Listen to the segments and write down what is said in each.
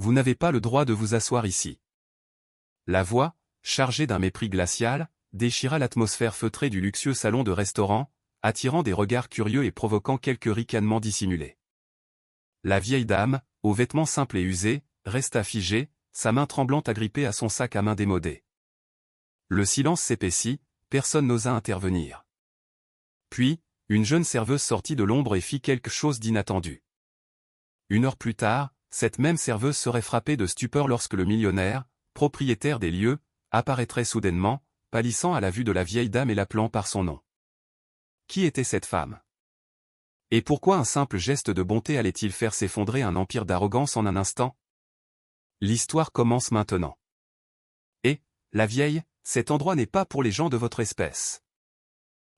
Vous n'avez pas le droit de vous asseoir ici. La voix, chargée d'un mépris glacial, déchira l'atmosphère feutrée du luxueux salon de restaurant, attirant des regards curieux et provoquant quelques ricanements dissimulés. La vieille dame, aux vêtements simples et usés, resta figée, sa main tremblante agrippée à son sac à main démodé. Le silence s'épaissit, personne n'osa intervenir. Puis, une jeune serveuse sortit de l'ombre et fit quelque chose d'inattendu. 1 heure plus tard, cette même serveuse serait frappée de stupeur lorsque le millionnaire, propriétaire des lieux, apparaîtrait soudainement, pâlissant à la vue de la vieille dame et l'appelant par son nom. Qui était cette femme? Et pourquoi un simple geste de bonté allait-il faire s'effondrer un empire d'arrogance en un instant? L'histoire commence maintenant. Et, la vieille, cet endroit n'est pas pour les gens de votre espèce.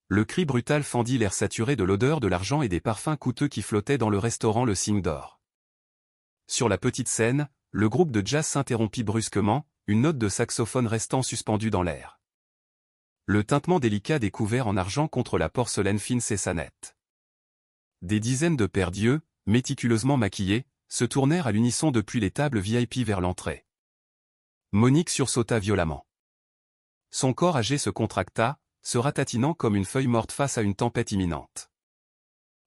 Le cri brutal fendit l'air saturé de l'odeur de l'argent et des parfums coûteux qui flottaient dans le restaurant Le Cygne d'Or. Sur la petite scène, le groupe de jazz s'interrompit brusquement, une note de saxophone restant suspendue dans l'air. Le tintement délicat des couverts en argent contre la porcelaine fine cessa net. Des dizaines de paires d'yeux, méticuleusement maquillés, se tournèrent à l'unisson depuis les tables VIP vers l'entrée. Monique sursauta violemment. Son corps âgé se contracta, se ratatinant comme une feuille morte face à une tempête imminente.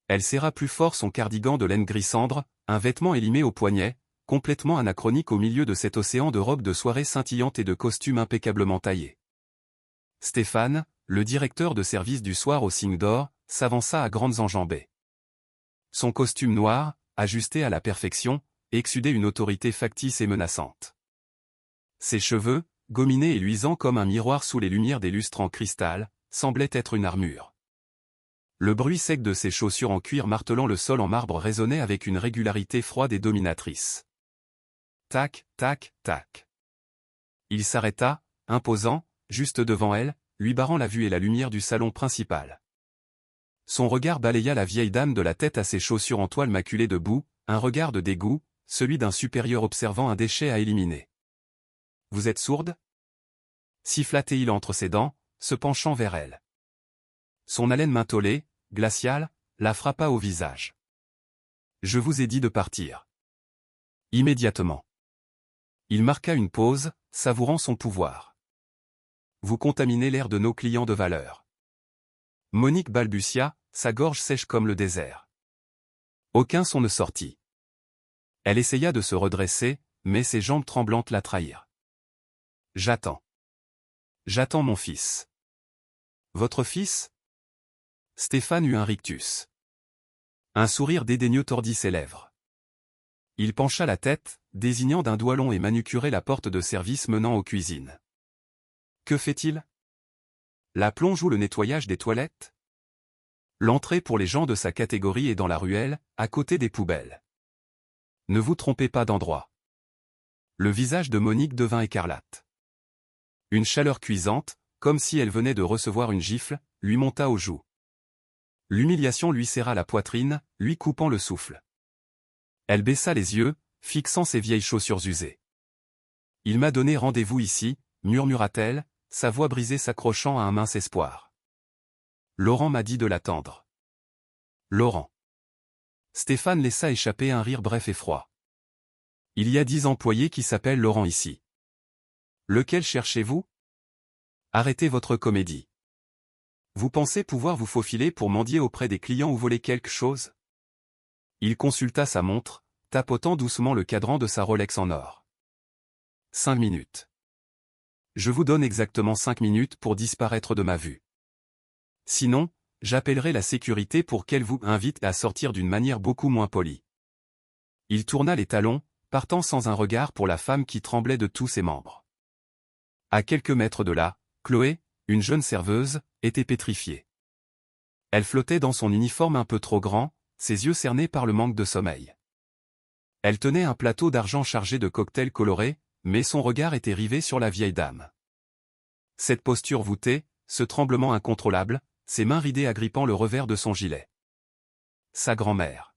Elle serra plus fort son cardigan de laine gris-cendre, un vêtement élimé au poignet, complètement anachronique au milieu de cet océan de robes de soirée scintillantes et de costumes impeccablement taillés. Stéphane, le directeur de service du soir au Cygne d'Or, s'avança à grandes enjambées. Son costume noir, ajusté à la perfection, exsudait une autorité factice et menaçante. Ses cheveux, gominés et luisants comme un miroir sous les lumières des lustres en cristal, semblaient être une armure. Le bruit sec de ses chaussures en cuir martelant le sol en marbre résonnait avec une régularité froide et dominatrice. Tac, tac, tac. Il s'arrêta, imposant, juste devant elle, lui barrant la vue et la lumière du salon principal. Son regard balaya la vieille dame de la tête à ses chaussures en toile maculées de boue, un regard de dégoût, celui d'un supérieur observant un déchet à éliminer. « Vous êtes sourde » siffla-t-il entre ses dents, se penchant vers elle. Son haleine mentholée, glaciale, la frappa au visage. « Je vous ai dit de partir. » Immédiatement. Il marqua une pause, savourant son pouvoir. « Vous contaminez l'air de nos clients de valeur. » Monique balbutia, sa gorge sèche comme le désert. Aucun son ne sortit. Elle essaya de se redresser, mais ses jambes tremblantes la trahirent. « J'attends. J'attends mon fils. » « Votre fils ?» Stéphane eut un rictus. Un sourire dédaigneux tordit ses lèvres. Il pencha la tête, désignant d'un doigt long et manucuré la porte de service menant aux cuisines. Que fait-il? La plonge ou le nettoyage des toilettes? L'entrée pour les gens de sa catégorie est dans la ruelle, à côté des poubelles. Ne vous trompez pas d'endroit. Le visage de Monique devint écarlate. Une chaleur cuisante, comme si elle venait de recevoir une gifle, lui monta aux joues. L'humiliation lui serra la poitrine, lui coupant le souffle. Elle baissa les yeux, fixant ses vieilles chaussures usées. « Il m'a donné rendez-vous ici » murmura-t-elle, sa voix brisée s'accrochant à un mince espoir. « Laurent m'a dit de l'attendre. » Laurent. Stéphane laissa échapper un rire bref et froid. « Il y a 10 employés qui s'appellent Laurent ici. Lequel cherchez-vous? Arrêtez votre comédie. Vous pensez pouvoir vous faufiler pour mendier auprès des clients ou voler quelque chose? » Il consulta sa montre, tapotant doucement le cadran de sa Rolex en or. 5 minutes. Je vous donne exactement 5 minutes pour disparaître de ma vue. Sinon, j'appellerai la sécurité pour qu'elle vous invite à sortir d'une manière beaucoup moins polie. Il tourna les talons, partant sans un regard pour la femme qui tremblait de tous ses membres. À quelques mètres de là, Chloé, une jeune serveuse, était pétrifiée. Elle flottait dans son uniforme un peu trop grand, ses yeux cernés par le manque de sommeil. Elle tenait un plateau d'argent chargé de cocktails colorés, mais son regard était rivé sur la vieille dame. Cette posture voûtée, ce tremblement incontrôlable, ses mains ridées agrippant le revers de son gilet. Sa grand-mère.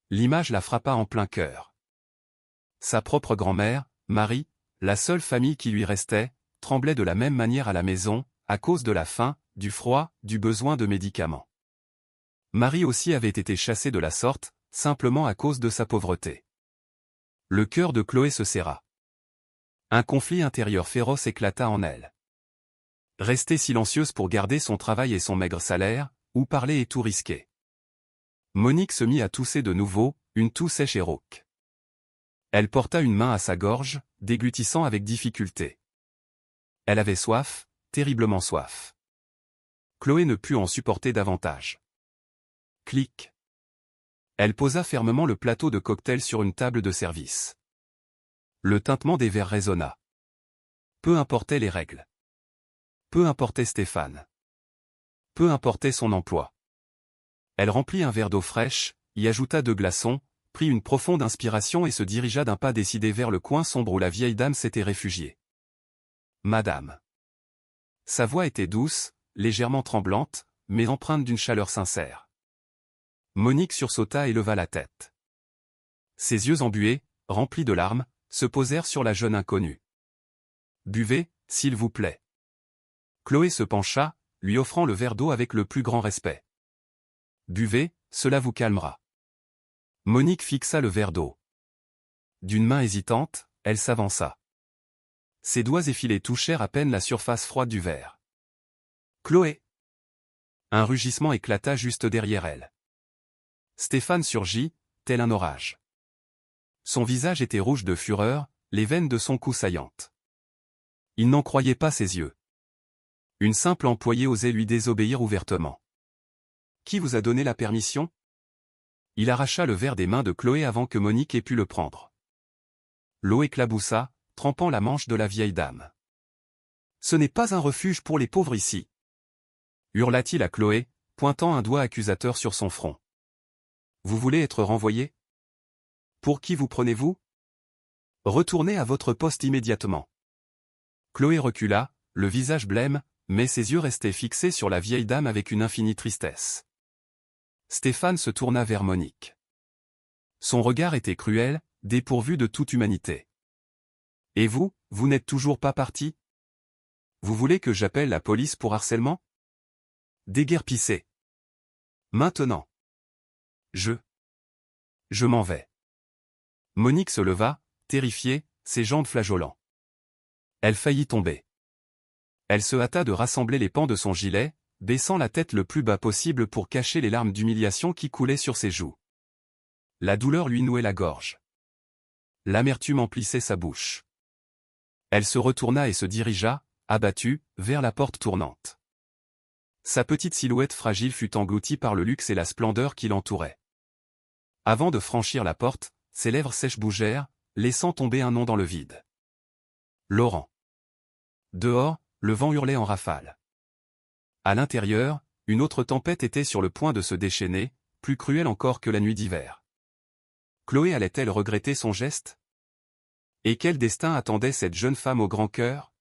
L'image la frappa en plein cœur. Sa propre grand-mère, Marie, la seule famille qui lui restait, tremblait de la même manière à la maison, à cause de la faim, du froid, du besoin de médicaments. Marie aussi avait été chassée de la sorte, simplement à cause de sa pauvreté. Le cœur de Chloé se serra. Un conflit intérieur féroce éclata en elle. Rester silencieuse pour garder son travail et son maigre salaire, ou parler et tout risquer. Monique se mit à tousser de nouveau, une toux sèche et rauque. Elle porta une main à sa gorge, déglutissant avec difficulté. Elle avait soif, terriblement soif. Chloé ne put en supporter davantage. Clic. Elle posa fermement le plateau de cocktail sur une table de service. Le tintement des verres résonna. Peu importaient les règles. Peu importait Stéphane. Peu importait son emploi. Elle remplit un verre d'eau fraîche, y ajouta 2 glaçons, prit une profonde inspiration et se dirigea d'un pas décidé vers le coin sombre où la vieille dame s'était réfugiée. Madame. Sa voix était douce, légèrement tremblante, mais empreinte d'une chaleur sincère. Monique sursauta et leva la tête. Ses yeux embués, remplis de larmes, se posèrent sur la jeune inconnue. « Buvez, s'il vous plaît. » Chloé se pencha, lui offrant le verre d'eau avec le plus grand respect. « Buvez, cela vous calmera. » Monique fixa le verre d'eau. D'une main hésitante, elle s'avança. Ses doigts effilés touchèrent à peine la surface froide du verre. « Chloé !» Un rugissement éclata juste derrière elle. Stéphane surgit, tel un orage. Son visage était rouge de fureur, les veines de son cou saillantes. Il n'en croyait pas ses yeux. Une simple employée osait lui désobéir ouvertement. « Qui vous a donné la permission ?» Il arracha le verre des mains de Chloé avant que Monique ait pu le prendre. L'eau éclaboussa, trempant la manche de la vieille dame. « Ce n'est pas un refuge pour les pauvres ici !» hurla-t-il à Chloé, pointant un doigt accusateur sur son front. « Vous voulez être renvoyé ? Pour qui vous prenez-vous ? Retournez à votre poste immédiatement. » Chloé recula, le visage blême, mais ses yeux restaient fixés sur la vieille dame avec une infinie tristesse. Stéphane se tourna vers Monique. Son regard était cruel, dépourvu de toute humanité. « Et vous, vous n'êtes toujours pas parti ? Vous voulez que j'appelle la police pour harcèlement ? Déguerpissez. Maintenant. Je m'en vais. » Monique se leva, terrifiée, ses jambes flageolant. Elle faillit tomber. Elle se hâta de rassembler les pans de son gilet, baissant la tête le plus bas possible pour cacher les larmes d'humiliation qui coulaient sur ses joues. La douleur lui nouait la gorge. L'amertume emplissait sa bouche. Elle se retourna et se dirigea, abattue, vers la porte tournante. Sa petite silhouette fragile fut engloutie par le luxe et la splendeur qui l'entouraient. Avant de franchir la porte, ses lèvres sèches bougèrent, laissant tomber un nom dans le vide. Laurent. Dehors, le vent hurlait en rafales. À l'intérieur, une autre tempête était sur le point de se déchaîner, plus cruelle encore que la nuit d'hiver. Chloé allait-elle regretter son geste ? Et quel destin attendait cette jeune femme au grand cœur ?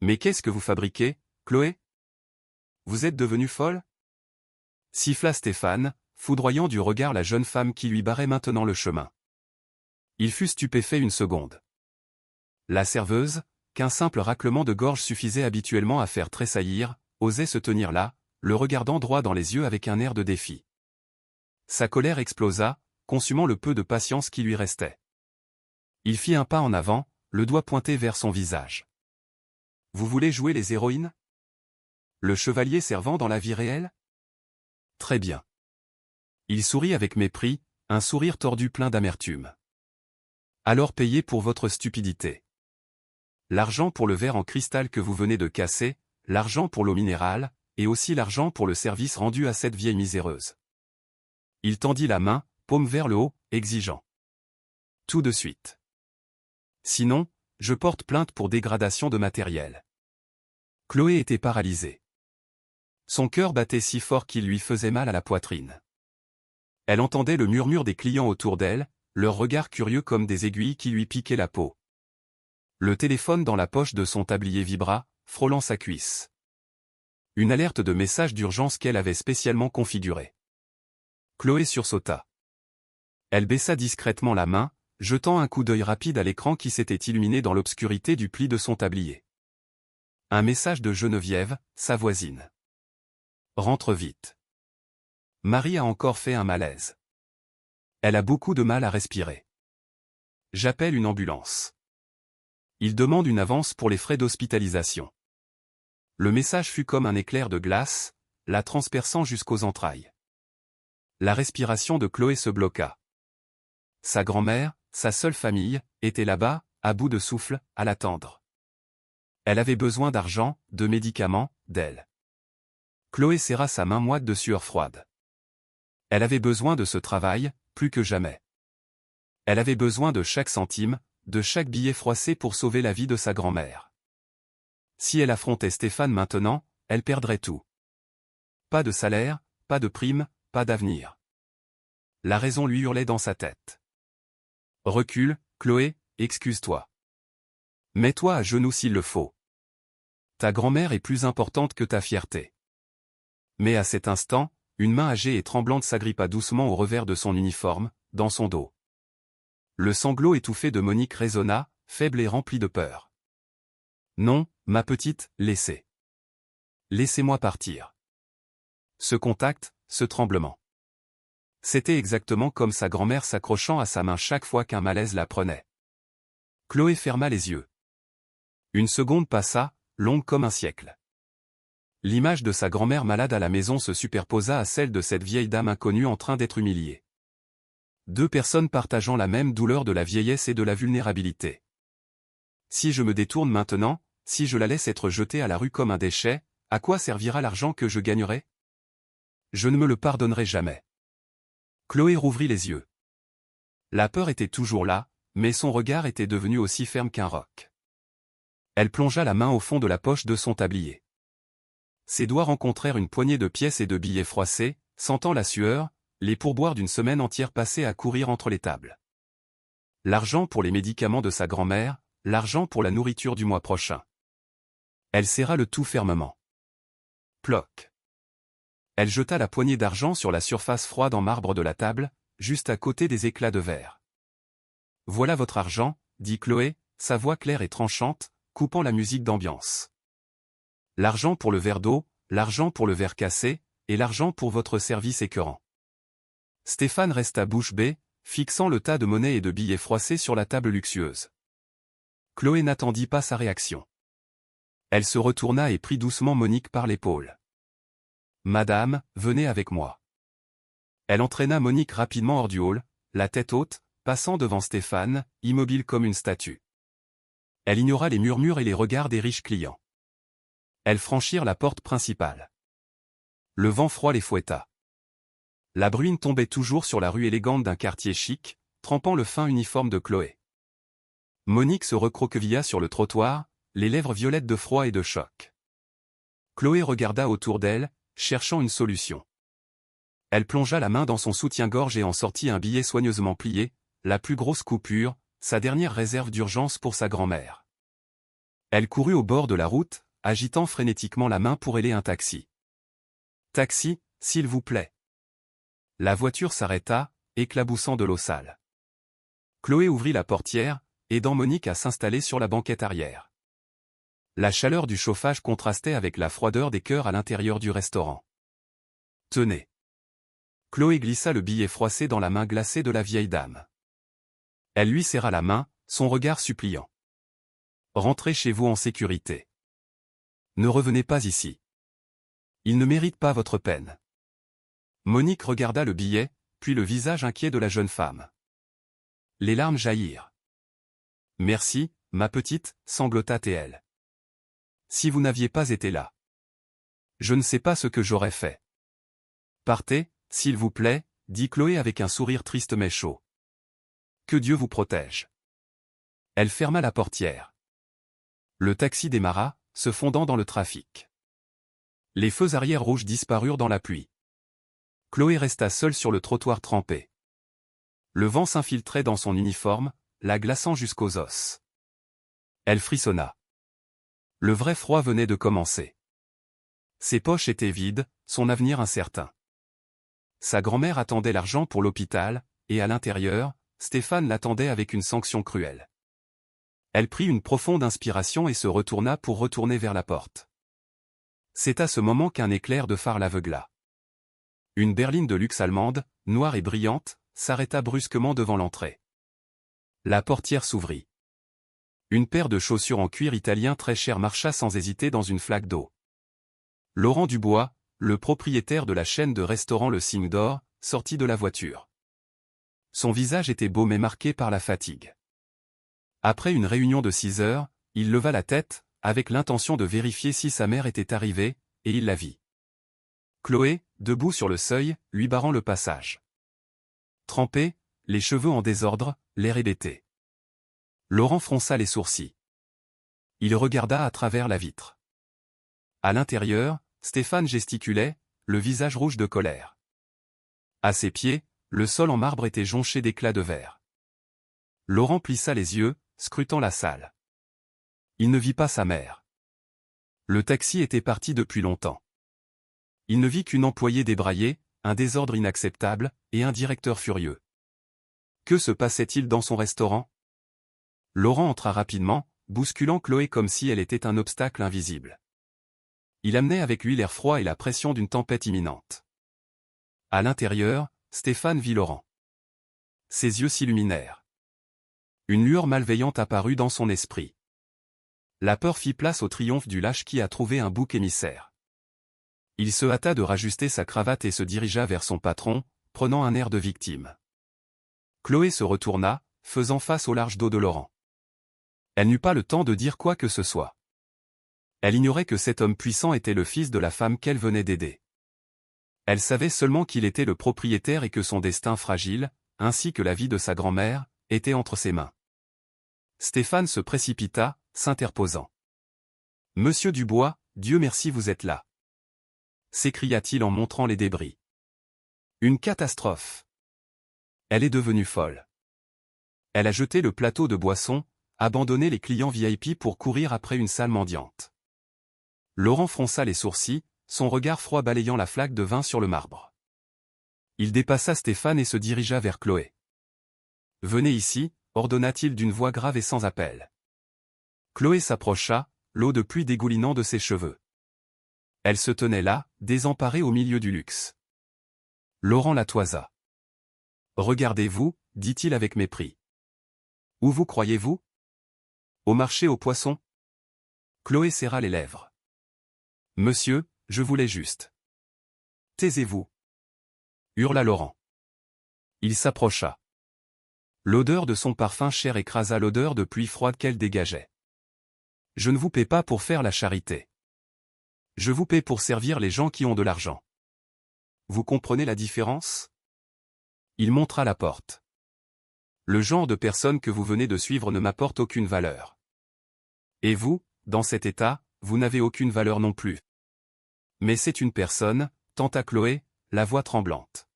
Mais qu'est-ce que vous fabriquez, Chloé ? Vous êtes devenue folle ? Siffla Stéphane, foudroyant du regard la jeune femme qui lui barrait maintenant le chemin. Il fut stupéfait une seconde. La serveuse, qu'un simple raclement de gorge suffisait habituellement à faire tressaillir, osait se tenir là, le regardant droit dans les yeux avec un air de défi. Sa colère explosa, consumant le peu de patience qui lui restait. Il fit un pas en avant, le doigt pointé vers son visage. « Vous voulez jouer les héroïnes ? Le chevalier servant dans la vie réelle ? Très bien. » Il sourit avec mépris, un sourire tordu plein d'amertume. « Alors payez pour votre stupidité. L'argent pour le verre en cristal que vous venez de casser, l'argent pour l'eau minérale, et aussi l'argent pour le service rendu à cette vieille miséreuse. » Il tendit la main, paume vers le haut, exigeant. « Tout de suite. Sinon, je porte plainte pour dégradation de matériel. » Chloé était paralysée. Son cœur battait si fort qu'il lui faisait mal à la poitrine. Elle entendait le murmure des clients autour d'elle, leurs regards curieux comme des aiguilles qui lui piquaient la peau. Le téléphone dans la poche de son tablier vibra, frôlant sa cuisse. Une alerte de message d'urgence qu'elle avait spécialement configurée. Chloé sursauta. Elle baissa discrètement la main, jetant un coup d'œil rapide à l'écran qui s'était illuminé dans l'obscurité du pli de son tablier. Un message de Geneviève, sa voisine. « Rentre vite. Marie a encore fait un malaise. Elle a beaucoup de mal à respirer. » j'appelle une ambulance. Il demande une avance pour les frais d'hospitalisation. Le message fut comme un éclair de glace, la transperçant jusqu'aux entrailles. La respiration de Chloé se bloqua. Sa grand-mère, sa seule famille, était là-bas, à bout de souffle, à l'attendre. Elle avait besoin d'argent, de médicaments, d'elle. Chloé serra sa main moite de sueur froide. Elle avait besoin de ce travail, plus que jamais. Elle avait besoin de chaque centime, de chaque billet froissé pour sauver la vie de sa grand-mère. Si elle affrontait Stéphane maintenant, elle perdrait tout. Pas de salaire, pas de prime, pas d'avenir. La raison lui hurlait dans sa tête. Recule, Chloé, excuse-toi. Mets-toi à genoux s'il le faut. Ta grand-mère est plus importante que ta fierté. Mais à cet instant, une main âgée et tremblante s'agrippa doucement au revers de son uniforme, dans son dos. Le sanglot étouffé de Monique résonna, faible et rempli de peur. Non, ma petite, laissez. Laissez-moi partir. Ce contact, ce tremblement. C'était exactement comme sa grand-mère s'accrochant à sa main chaque fois qu'un malaise la prenait. Chloé ferma les yeux. Une seconde passa, longue comme un siècle. L'image de sa grand-mère malade à la maison se superposa à celle de cette vieille dame inconnue en train d'être humiliée. Deux personnes partageant la même douleur de la vieillesse et de la vulnérabilité. Si je me détourne maintenant, si je la laisse être jetée à la rue comme un déchet, à quoi servira l'argent que je gagnerai? Je ne me le pardonnerai jamais. Chloé rouvrit les yeux. La peur était toujours là, mais son regard était devenu aussi ferme qu'un roc. Elle plongea la main au fond de la poche de son tablier. Ses doigts rencontrèrent une poignée de pièces et de billets froissés, sentant la sueur, les pourboires d'une semaine entière passés à courir entre les tables. L'argent pour les médicaments de sa grand-mère, l'argent pour la nourriture du mois prochain. Elle serra le tout fermement. Ploc. Elle jeta la poignée d'argent sur la surface froide en marbre de la table, juste à côté des éclats de verre. Voilà votre argent, dit Chloé, sa voix claire et tranchante, coupant la musique d'ambiance. L'argent pour le verre d'eau, l'argent pour le verre cassé, et l'argent pour votre service écœurant. Stéphane resta bouche bée, fixant le tas de monnaie et de billets froissés sur la table luxueuse. Chloé n'attendit pas sa réaction. Elle se retourna et prit doucement Monique par l'épaule. « Madame, venez avec moi. » Elle entraîna Monique rapidement hors du hall, la tête haute, passant devant Stéphane, immobile comme une statue. Elle ignora les murmures et les regards des riches clients. Elles franchirent la porte principale. Le vent froid les fouetta. La bruine tombait toujours sur la rue élégante d'un quartier chic, trempant le fin uniforme de Chloé. Monique se recroquevilla sur le trottoir, les lèvres violettes de froid et de choc. Chloé regarda autour d'elle, cherchant une solution. Elle plongea la main dans son soutien-gorge et en sortit un billet soigneusement plié, la plus grosse coupure, sa dernière réserve d'urgence pour sa grand-mère. Elle courut au bord de la route, agitant frénétiquement la main pour héler un taxi. « Taxi, s'il vous plaît. » La voiture s'arrêta, éclaboussant de l'eau sale. Chloé ouvrit la portière, aidant Monique à s'installer sur la banquette arrière. La chaleur du chauffage contrastait avec la froideur des cœurs à l'intérieur du restaurant. « Tenez. » Chloé glissa le billet froissé dans la main glacée de la vieille dame. Elle lui serra la main, son regard suppliant. « Rentrez chez vous en sécurité. Ne revenez pas ici. Il ne mérite pas votre peine. » Monique regarda le billet, puis le visage inquiet de la jeune femme. Les larmes jaillirent. « Merci, ma petite, sanglota-t-elle. Si vous n'aviez pas été là. Je ne sais pas ce que j'aurais fait. Partez, s'il vous plaît, dit Chloé avec un sourire triste mais chaud. Que Dieu vous protège. Elle ferma la portière. Le taxi démarra, se fondant dans le trafic. Les feux arrière rouges disparurent dans la pluie. Chloé resta seule sur le trottoir trempé. Le vent s'infiltrait dans son uniforme, la glaçant jusqu'aux os. Elle frissonna. Le vrai froid venait de commencer. Ses poches étaient vides, son avenir incertain. Sa grand-mère attendait l'argent pour l'hôpital, et à l'intérieur, Stéphane l'attendait avec une sanction cruelle. Elle prit une profonde inspiration et se retourna pour retourner vers la porte. C'est à ce moment qu'un éclair de phare l'aveugla. Une berline de luxe allemande, noire et brillante, s'arrêta brusquement devant l'entrée. La portière s'ouvrit. Une paire de chaussures en cuir italien très cher marcha sans hésiter dans une flaque d'eau. Laurent Dubois, le propriétaire de la chaîne de restaurants Le Cygne d'Or, sortit de la voiture. Son visage était beau mais marqué par la fatigue. Après une réunion de 6 heures, il leva la tête, avec l'intention de vérifier si sa mère était arrivée, et il la vit. Chloé, debout sur le seuil, lui barrant le passage. Trempée, les cheveux en désordre, l'air hébété. Laurent fronça les sourcils. Il regarda à travers la vitre. À l'intérieur, Stéphane gesticulait, le visage rouge de colère. À ses pieds, le sol en marbre était jonché d'éclats de verre. Laurent plissa les yeux, scrutant la salle. Il ne vit pas sa mère. Le taxi était parti depuis longtemps. Il ne vit qu'une employée débraillée, un désordre inacceptable, et un directeur furieux. Que se passait-il dans son restaurant? Laurent entra rapidement, bousculant Chloé comme si elle était un obstacle invisible. Il amenait avec lui l'air froid et la pression d'une tempête imminente. À l'intérieur, Stéphane vit Laurent. Ses yeux s'illuminèrent. Une lueur malveillante apparut dans son esprit. La peur fit place au triomphe du lâche qui a trouvé un bouc émissaire. Il se hâta de rajuster sa cravate et se dirigea vers son patron, prenant un air de victime. Chloé se retourna, faisant face au large dos de Laurent. Elle n'eut pas le temps de dire quoi que ce soit. Elle ignorait que cet homme puissant était le fils de la femme qu'elle venait d'aider. Elle savait seulement qu'il était le propriétaire et que son destin fragile, ainsi que la vie de sa grand-mère, était entre ses mains. Stéphane se précipita, s'interposant. « Monsieur Dubois, Dieu merci vous êtes là !» s'écria-t-il en montrant les débris. Une catastrophe. Elle est devenue folle. Elle a jeté le plateau de boissons, abandonné les clients VIP pour courir après une salle mendiante. Laurent fronça les sourcils, son regard froid balayant la flaque de vin sur le marbre. Il dépassa Stéphane et se dirigea vers Chloé. « Venez ici », ordonna-t-il d'une voix grave et sans appel. Chloé s'approcha, l'eau de pluie dégoulinant de ses cheveux. Elle se tenait là, désemparée au milieu du luxe. Laurent la toisa. « Regardez-vous », dit-il avec mépris. « Où vous croyez-vous ? Au marché aux poissons ?» Chloé serra les lèvres. « Monsieur, je voulais juste. »« Taisez-vous » hurla Laurent. Il s'approcha. L'odeur de son parfum cher écrasa l'odeur de pluie froide qu'elle dégageait. « Je ne vous paie pas pour faire la charité. Je vous paie pour servir les gens qui ont de l'argent. Vous comprenez la différence ? » Il montra la porte. « Le genre de personne que vous venez de suivre ne m'apporte aucune valeur. Et vous, dans cet état, vous n'avez aucune valeur non plus. » Mais c'est une personne, tenta Chloé, la voix tremblante.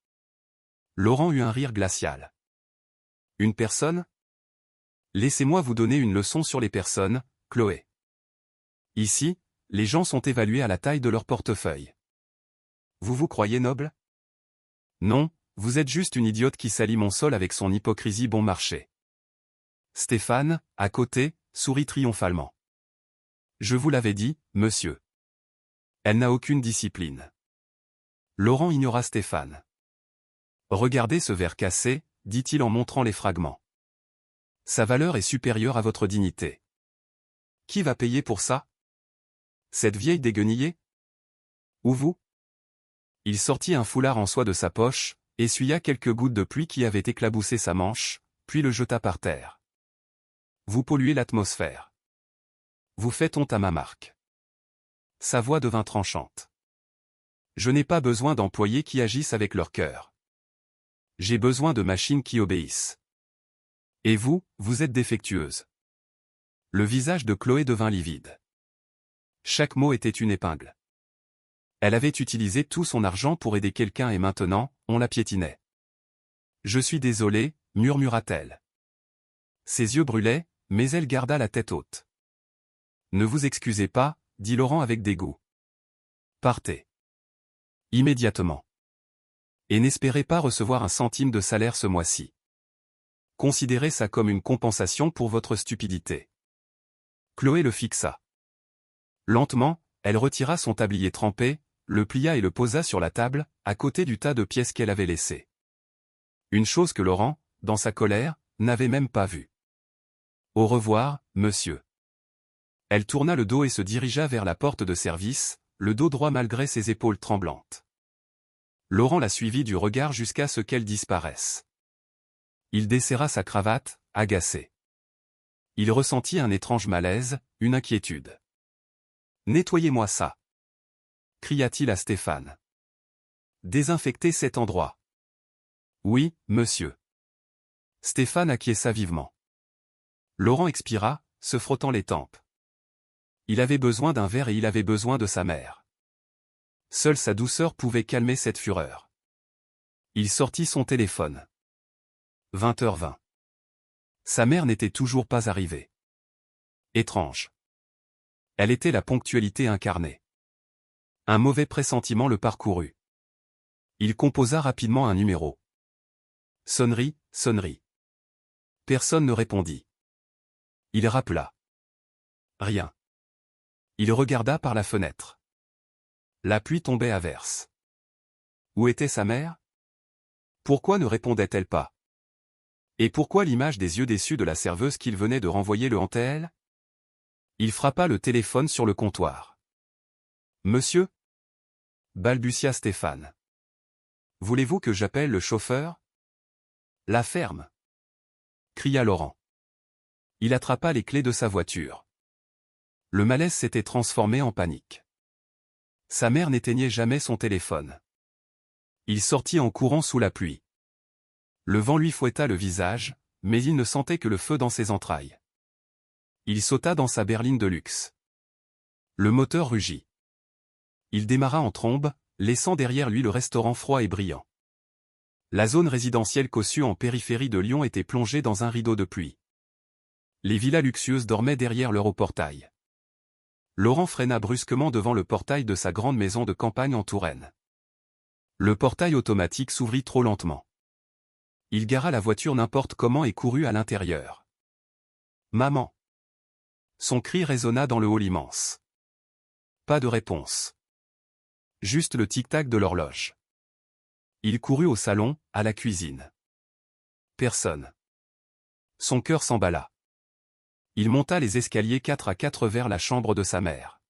Laurent eut un rire glacial. « Une personne ? Laissez-moi vous donner une leçon sur les personnes, Chloé. Ici, les gens sont évalués à la taille de leur portefeuille. Vous vous croyez noble ? Non, vous êtes juste une idiote qui salit mon sol avec son hypocrisie bon marché. » Stéphane, à côté, sourit triomphalement. « Je vous l'avais dit, monsieur. Elle n'a aucune discipline. » Laurent ignora Stéphane. « Regardez ce verre cassé, » dit-il en montrant les fragments. « Sa valeur est supérieure à votre dignité. Qui va payer pour ça ? Cette vieille déguenillée ? Ou vous ? » Il sortit un foulard en soie de sa poche, essuya quelques gouttes de pluie qui avaient éclaboussé sa manche, puis le jeta par terre. « Vous polluez l'atmosphère. Vous faites honte à ma marque. » Sa voix devint tranchante. « Je n'ai pas besoin d'employés qui agissent avec leur cœur. J'ai besoin de machines qui obéissent. Et vous, vous êtes défectueuse. » Le visage de Chloé devint livide. Chaque mot était une épingle. Elle avait utilisé tout son argent pour aider quelqu'un et maintenant, on la piétinait. « Je suis désolée » murmura-t-elle. Ses yeux brûlaient, mais elle garda la tête haute. « Ne vous excusez pas » dit Laurent avec dégoût. « Partez. Immédiatement. Et n'espérez pas recevoir un centime de salaire ce mois-ci. Considérez ça comme une compensation pour votre stupidité. » Chloé le fixa. Lentement, elle retira son tablier trempé, le plia et le posa sur la table, à côté du tas de pièces qu'elle avait laissées. Une chose que Laurent, dans sa colère, n'avait même pas vue. Au revoir, monsieur. Elle tourna le dos et se dirigea vers la porte de service, le dos droit malgré ses épaules tremblantes. Laurent la suivit du regard jusqu'à ce qu'elle disparaisse. Il desserra sa cravate, agacé. Il ressentit un étrange malaise, une inquiétude. « Nettoyez-moi ça !» cria-t-il à Stéphane. « Désinfectez cet endroit. »« Oui, monsieur. » Stéphane acquiesça vivement. Laurent expira, se frottant les tempes. Il avait besoin d'un verre et il avait besoin de sa mère. Seule sa douceur pouvait calmer cette fureur. Il sortit son téléphone. 20h20. Sa mère n'était toujours pas arrivée. Étrange. Elle était la ponctualité incarnée. Un mauvais pressentiment le parcourut. Il composa rapidement un numéro. Sonnerie, sonnerie. Personne ne répondit. Il rappela. Rien. Il regarda par la fenêtre. La pluie tombait à verse. Où était sa mère? Pourquoi ne répondait-elle pas? Et pourquoi l'image des yeux déçus de la serveuse qu'il venait de renvoyer le hantait-elle? Il frappa le téléphone sur le comptoir. Monsieur? Balbutia Stéphane. Voulez-vous que j'appelle le chauffeur? La ferme! Cria Laurent. Il attrapa les clés de sa voiture. Le malaise s'était transformé en panique. Sa mère n'éteignait jamais son téléphone. Il sortit en courant sous la pluie. Le vent lui fouetta le visage, mais il ne sentait que le feu dans ses entrailles. Il sauta dans sa berline de luxe. Le moteur rugit. Il démarra en trombe, laissant derrière lui le restaurant froid et brillant. La zone résidentielle cossue en périphérie de Lyon était plongée dans un rideau de pluie. Les villas luxueuses dormaient derrière leur haut portail. Laurent freina brusquement devant le portail de sa grande maison de campagne en Touraine. Le portail automatique s'ouvrit trop lentement. Il gara la voiture n'importe comment et courut à l'intérieur. « Maman !» Son cri résonna dans le hall immense. Pas de réponse. Juste le tic-tac de l'horloge. Il courut au salon, à la cuisine. Personne. Son cœur s'emballa. Il monta les escaliers 4 à 4 vers la chambre de sa mère.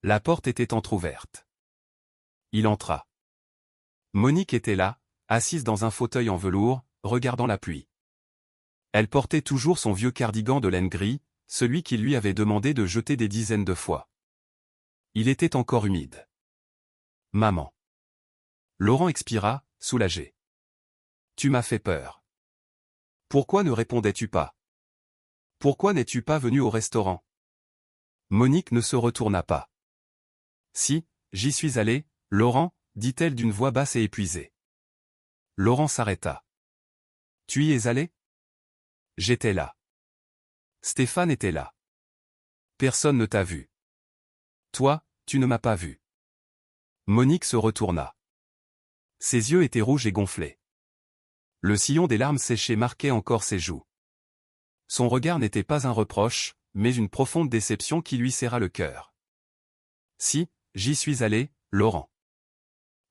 La porte était entr'ouverte. Il entra. Monique était là, assise dans un fauteuil en velours, regardant la pluie. Elle portait toujours son vieux cardigan de laine gris, celui qu'il lui avait demandé de jeter des dizaines de fois. Il était encore humide. « Maman. » Laurent expira, soulagé. « Tu m'as fait peur. Pourquoi ne répondais-tu pas? Pourquoi n'es-tu pas venu au restaurant? » Monique ne se retourna pas. « Si, j'y suis allée, Laurent, » dit-elle d'une voix basse et épuisée. Laurent s'arrêta. « Tu y es allé? » J'étais là. Stéphane était là. Personne ne t'a vu. Toi, tu ne m'as pas vu. Monique se retourna. Ses yeux étaient rouges et gonflés. Le sillon des larmes séchées marquait encore ses joues. Son regard n'était pas un reproche, mais une profonde déception qui lui serra le cœur. Si, j'y suis allé, Laurent.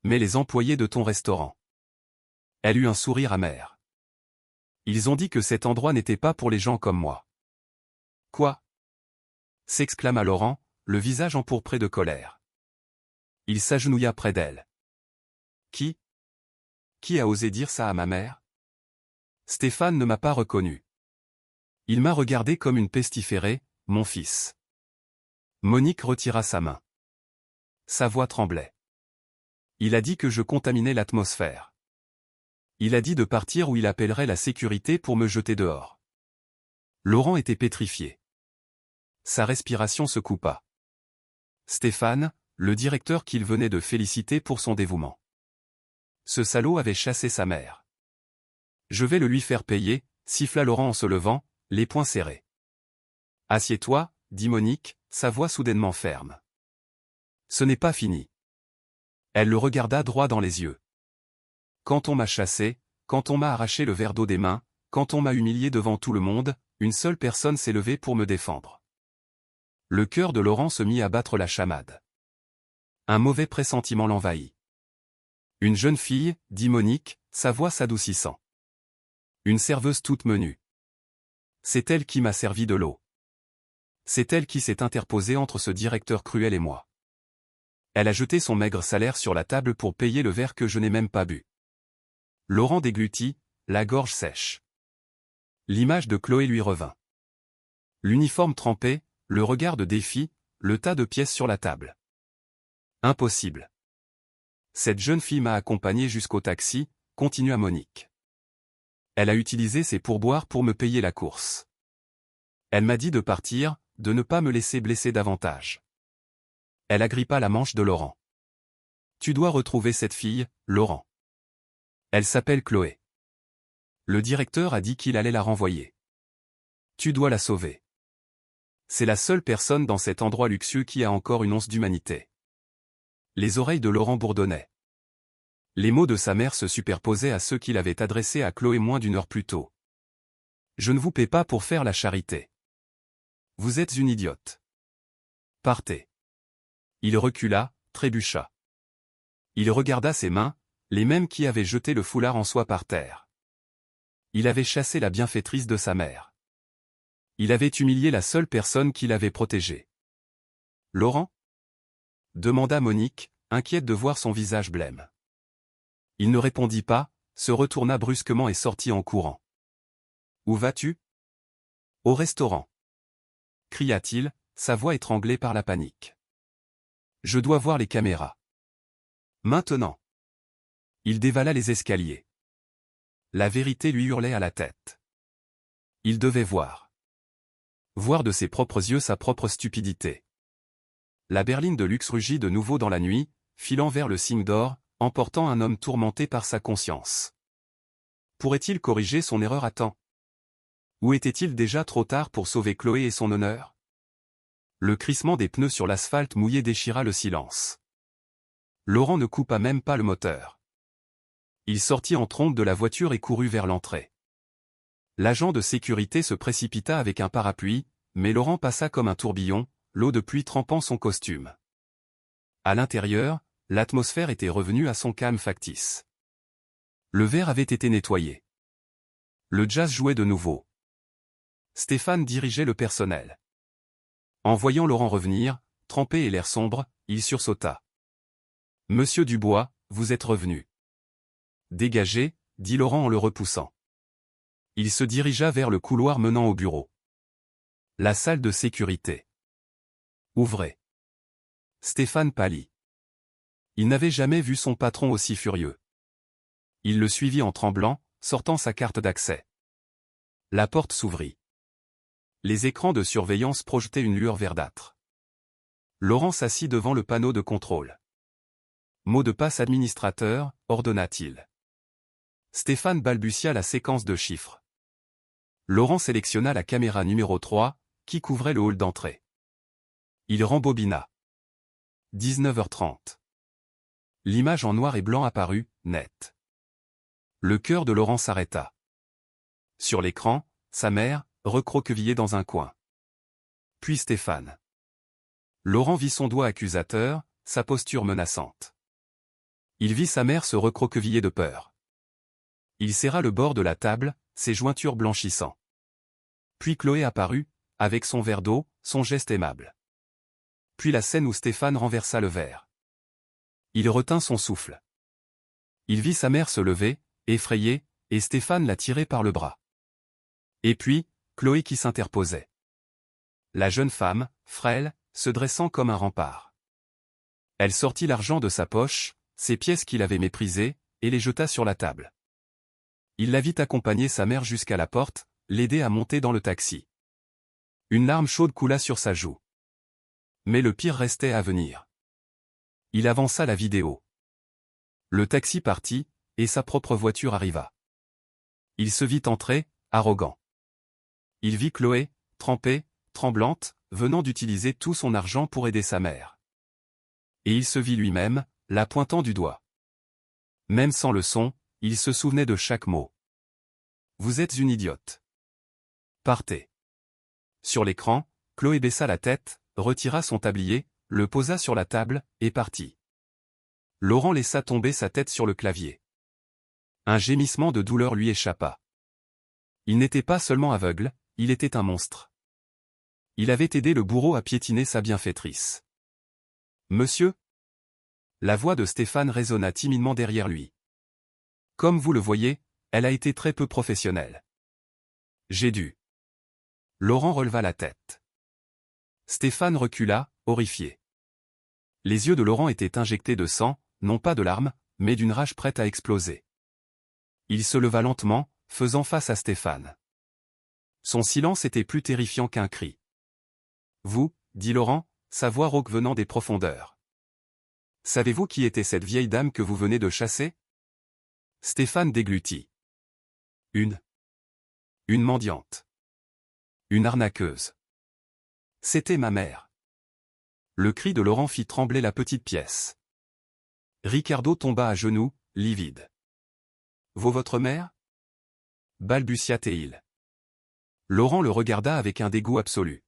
Mais les employés de ton restaurant. Elle eut un sourire amer. Ils ont dit que cet endroit n'était pas pour les gens comme moi. Quoi? S'exclama Laurent, le visage empourpré de colère. Il s'agenouilla près d'elle. Qui? Qui a osé dire ça à ma mère? Stéphane ne m'a pas reconnu. Il m'a regardé comme une pestiférée, mon fils. Monique retira sa main. Sa voix tremblait. Il a dit que je contaminais l'atmosphère. Il a dit de partir ou il appellerait la sécurité pour me jeter dehors. Laurent était pétrifié. Sa respiration se coupa. Stéphane, le directeur qu'il venait de féliciter pour son dévouement. Ce salaud avait chassé sa mère. Je vais le lui faire payer, siffla Laurent en se levant, les poings serrés. Assieds-toi, dit Monique, sa voix soudainement ferme. Ce n'est pas fini. Elle le regarda droit dans les yeux. Quand on m'a chassé, quand on m'a arraché le verre d'eau des mains, quand on m'a humilié devant tout le monde, une seule personne s'est levée pour me défendre. Le cœur de Laurent se mit à battre la chamade. Un mauvais pressentiment l'envahit. Une jeune fille, dit Monique, sa voix s'adoucissant. Une serveuse toute menue. C'est elle qui m'a servi de l'eau. C'est elle qui s'est interposée entre ce directeur cruel et moi. Elle a jeté son maigre salaire sur la table pour payer le verre que je n'ai même pas bu. Laurent déglutit, la gorge sèche. L'image de Chloé lui revint. L'uniforme trempé, le regard de défi, le tas de pièces sur la table. Impossible. Cette jeune fille m'a accompagné jusqu'au taxi, continua Monique. Elle a utilisé ses pourboires pour me payer la course. Elle m'a dit de partir, de ne pas me laisser blesser davantage. Elle agrippa la manche de Laurent. Tu dois retrouver cette fille, Laurent. Elle s'appelle Chloé. Le directeur a dit qu'il allait la renvoyer. Tu dois la sauver. C'est la seule personne dans cet endroit luxueux qui a encore une once d'humanité. Les oreilles de Laurent bourdonnaient. Les mots de sa mère se superposaient à ceux qu'il avait adressés à Chloé moins d'une heure plus tôt. Je ne vous paie pas pour faire la charité. Vous êtes une idiote. Partez. Il recula, trébucha. Il regarda ses mains, les mêmes qui avaient jeté le foulard en soie par terre. Il avait chassé la bienfaitrice de sa mère. Il avait humilié la seule personne qui l'avait protégé. Laurent ? Demanda Monique, inquiète de voir son visage blême. Il ne répondit pas, se retourna brusquement et sortit en courant. Où vas-tu ? Au restaurant. Cria-t-il, sa voix étranglée par la panique. Je dois voir les caméras. Maintenant. Il dévala les escaliers. La vérité lui hurlait à la tête. Il devait voir. Voir de ses propres yeux sa propre stupidité. La berline de luxe rugit de nouveau dans la nuit, filant vers le cygne d'or, emportant un homme tourmenté par sa conscience. Pourrait-il corriger son erreur à temps ? Ou était-il déjà trop tard pour sauver Chloé et son honneur ? Le crissement des pneus sur l'asphalte mouillé déchira le silence. Laurent ne coupa même pas le moteur. Il sortit en trombe de la voiture et courut vers l'entrée. L'agent de sécurité se précipita avec un parapluie, mais Laurent passa comme un tourbillon, l'eau de pluie trempant son costume. À l'intérieur, l'atmosphère était revenue à son calme factice. Le verre avait été nettoyé. Le jazz jouait de nouveau. Stéphane dirigeait le personnel. En voyant Laurent revenir, trempé et l'air sombre, il sursauta. « Monsieur Dubois, vous êtes revenu. »« Dégagez, » dit Laurent en le repoussant. Il se dirigea vers le couloir menant au bureau. La salle de sécurité. « Ouvrez. » Stéphane pâlit. Il n'avait jamais vu son patron aussi furieux. Il le suivit en tremblant, sortant sa carte d'accès. La porte s'ouvrit. Les écrans de surveillance projetaient une lueur verdâtre. Laurent s'assit devant le panneau de contrôle. Mot de passe administrateur, ordonna-t-il. Stéphane balbutia la séquence de chiffres. Laurent sélectionna la caméra numéro 3, qui couvrait le hall d'entrée. Il rembobina. 19h30. L'image en noir et blanc apparut, nette. Le cœur de Laurent s'arrêta. Sur l'écran, sa mère, recroquevillée dans un coin. Puis Stéphane. Laurent vit son doigt accusateur, sa posture menaçante. Il vit sa mère se recroqueviller de peur. Il serra le bord de la table, ses jointures blanchissant. Puis Chloé apparut, avec son verre d'eau, son geste aimable. Puis la scène où Stéphane renversa le verre. Il retint son souffle. Il vit sa mère se lever, effrayée, et Stéphane la tirer par le bras. Et puis, Chloé qui s'interposait. La jeune femme, frêle, se dressant comme un rempart. Elle sortit l'argent de sa poche, ces pièces qu'il avait méprisées, et les jeta sur la table. Il la vit accompagner sa mère jusqu'à la porte, l'aider à monter dans le taxi. Une larme chaude coula sur sa joue. Mais le pire restait à venir. Il avança la vidéo. Le taxi partit, et sa propre voiture arriva. Il se vit entrer, arrogant. Il vit Chloé, trempée, tremblante, venant d'utiliser tout son argent pour aider sa mère. Et il se vit lui-même, la pointant du doigt. Même sans le son, il se souvenait de chaque mot. Vous êtes une idiote. Partez. Sur l'écran, Chloé baissa la tête, retira son tablier, le posa sur la table, et partit. Laurent laissa tomber sa tête sur le clavier. Un gémissement de douleur lui échappa. Il n'était pas seulement aveugle, il était un monstre. Il avait aidé le bourreau à piétiner sa bienfaitrice. Monsieur? La voix de Stéphane résonna timidement derrière lui. Comme vous le voyez, elle a été très peu professionnelle. J'ai dû. Laurent releva la tête. Stéphane recula, horrifié. Les yeux de Laurent étaient injectés de sang, non pas de larmes, mais d'une rage prête à exploser. Il se leva lentement, faisant face à Stéphane. Son silence était plus terrifiant qu'un cri. Vous, dit Laurent, sa voix rauque venant des profondeurs. Savez-vous qui était cette vieille dame que vous venez de chasser? Stéphane déglutit. Une mendiante. Une arnaqueuse. C'était ma mère. Le cri de Laurent fit trembler la petite pièce. Ricardo tomba à genoux, livide. Votre mère? Balbutia-t-il. Laurent le regarda avec un dégoût absolu.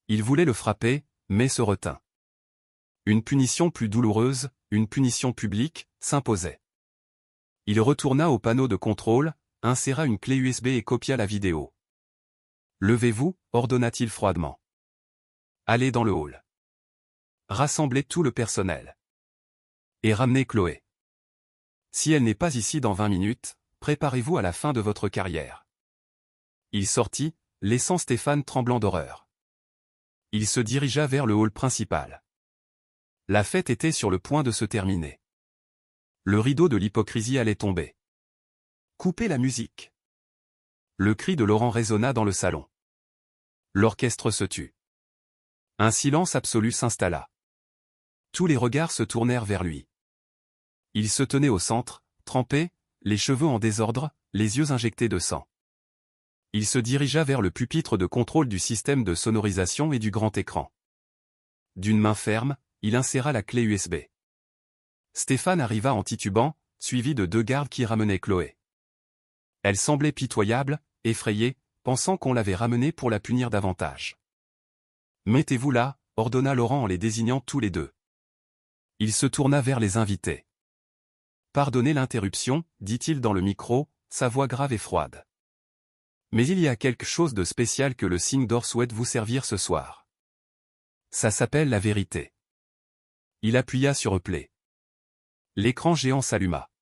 Il voulait le frapper, mais se retint. Une punition plus douloureuse, une punition publique, s'imposait. Il retourna au panneau de contrôle, inséra une clé USB et copia la vidéo. Levez-vous, ordonna-t-il froidement. Allez dans le hall. Rassemblez tout le personnel. Et ramenez Chloé. Si elle n'est pas ici dans 20 minutes, préparez-vous à la fin de votre carrière. Il sortit, laissant Stéphane tremblant d'horreur. Il se dirigea vers le hall principal. La fête était sur le point de se terminer. Le rideau de l'hypocrisie allait tomber. Coupez la musique. Le cri de Laurent résonna dans le salon. L'orchestre se tut. Un silence absolu s'installa. Tous les regards se tournèrent vers lui. Il se tenait au centre, trempé, les cheveux en désordre, les yeux injectés de sang. Il se dirigea vers le pupitre de contrôle du système de sonorisation et du grand écran. D'une main ferme, il inséra la clé USB. Stéphane arriva en titubant, suivi de 2 gardes qui ramenaient Chloé. Elle semblait pitoyable, effrayée, pensant qu'on l'avait ramenée pour la punir davantage. Mettez-vous là, ordonna Laurent en les désignant tous les 2. Il se tourna vers les invités. Pardonnez l'interruption, dit-il dans le micro, sa voix grave et froide. Mais il y a quelque chose de spécial que le Signe d'Or souhaite vous servir ce soir. Ça s'appelle la vérité. Il appuya sur Play. L'écran géant s'alluma.